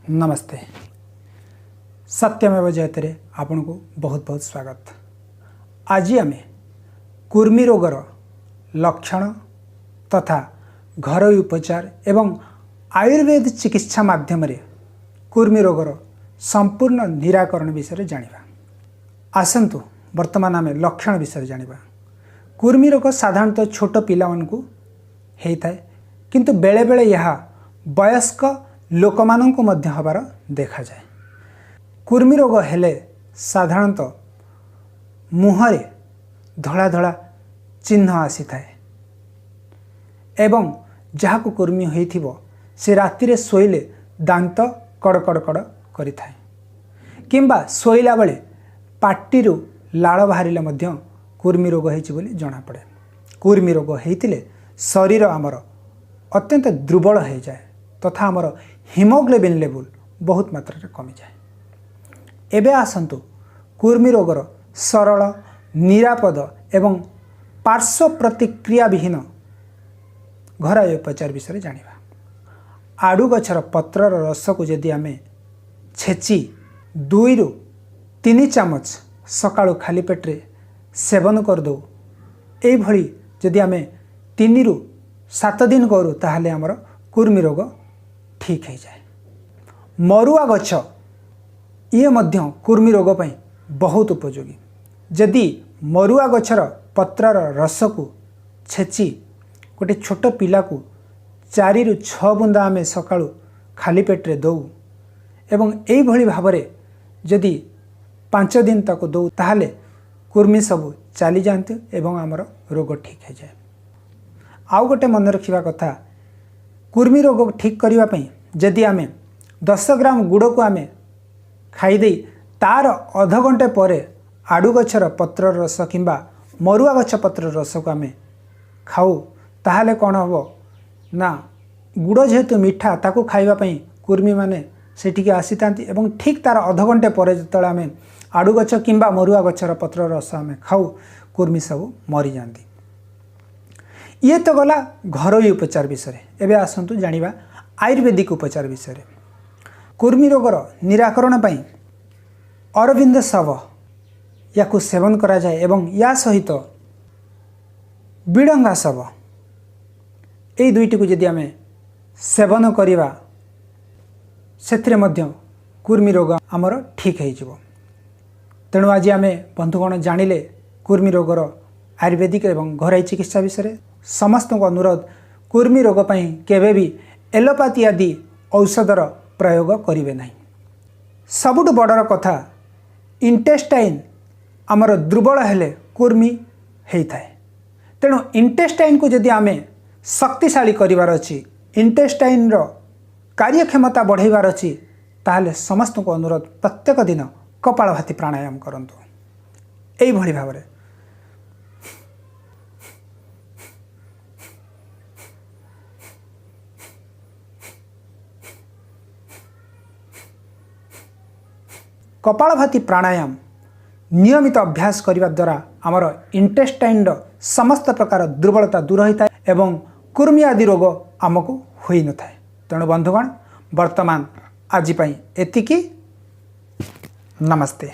नमस्ते। सत्यमेव जयते आपन को बहुत बहुत स्वागत। आज आम कुर्मी रोगर लक्षण तथा घरोई उपचार एवं आयुर्वेद चिकित्सा माध्यम कुर्मी रोगर संपूर्ण निराकरण विषय जानिबा। आसंतु वर्तमान आम लक्षण विषय जानिबा। कुर्मी रोग साधारणतः छोट पिला मानकु हेइथाय, किंतु बेले बेले यह वयस्क लोक माननकु मध्य हबार देखा जाए। कुर्मी रोग हेले साधारणतः मुहरे धड़ा धड़ा चिन्ह आसी थाए एवं जहाकु कुर्मी होइथिबो से राति रे सोइले दांत कड़ कड़ कड़ करि थाए, किंबा सोइला बेले पाटिरु लाळ बाहरिले मध्य कुर्मी रोग होइछि बोली जणा पड़े। कुर्मी रोग हेइतिले शरीर आमर अत्यंत दुर्बल हो जाए तथा आमर हिमोग्लोबिन लेवल बहुत मात्रा रे कमी जाए। एबे आसंतु कुर्मी रोगर सरल निरापद एवं पार्श्व प्रतिक्रिया विहीन घरोई उपचार विषय जानिबा। आड़ू गछर पत्रर रस को जदि आमे छेची 2 ରୁ 3 चामच सकाळु खाली पेट्रे सेवन करदो, एई भली जदि आमे 3 ରୁ 7 दिन करूँ ताहले आमर कुर्मी रोग ठीक हो जाए। मरुआ गछ ये मध्य कुर्मी रोग पई बहुत उपयोगी। जदि मरुआ गछर पत्रर रस को छेची गोटे छोट पिला को 4 ରୁ 6 बुंदा आमे सकाळु खाली पेट्रे दौ एवं एई भली भाबरे जदि 5 दिन तक दौ ताहले कुर्मी सब चली जाते एवं आमर रोग ठीक हो जाए। आउ गोटे मन रखिबा कथा, कुर्मी रोग ठीक करिबा पई जदि आमे 10 ग्राम गुड़ को आमे खाईदे तार अध घंटे पर आड़ू गछर पत्र रस किंबा मरुआ गछ पत्र रस को आमे खाऊ ताहले कौन हम ना गुड़ जेहेतु मीठा ताकू खाइबा पई कुर्मी माने सेठिके आसी थांती एवं ठीक तार अध घंटे पर जतले आमे आड़ू गछ किंबा मरुआ गछर पत्र रस आमे खाऊ कुर्मी सब मरी जाती। ये तो गला घरोई उपचार विषय। एबे आसंतु जानिबा आयुर्वेदिक उपचार विषय। कुर्मी रोगर निराकरण पई अरविंद शव याकु सेवन करा जाए एवं या सहित बिडंगा शव एई दुईटी को जदि आमे सेवन करिबा सेथिरे मध्य कुर्मी रोग आमर ठीक हो जिवो। तेणु आज आमे बंधुगण जानिले कुर्मी रोगर आयुर्वेदिक एवं घरोई चिकित्सा विषय। समस्त को अनुरोध, कुर्मी रोग पई केबे भी एलोपैथी आदि औषधर प्रयोग करिवे नहीं। सबुठ बड़र कथा, इंटेस्टाइन आमर दुर्बल हेले कुर्मी हेइथाए। तेणु इंटेस्टाइन को जदि आमे शक्तिशाली करिवार अछि, इंटेस्टाइन रो कार्यक्षमता बढ़ाइबार अछि, ताहले समस्त को अनुरोध प्रत्येक दिन कपालभाति प्राणायाम करंतु। एई भली भाबरे कपालभाति प्राणायाम नियमित अभ्यास करने द्वारा आमर इंटेस्टाइन समस्त प्रकार दुर्बलता दूर होता है एवं कुर्मी आदि रोग आमको होई न थाए। तेणु बंधुगण वर्तमान आज एतिकी। नमस्ते।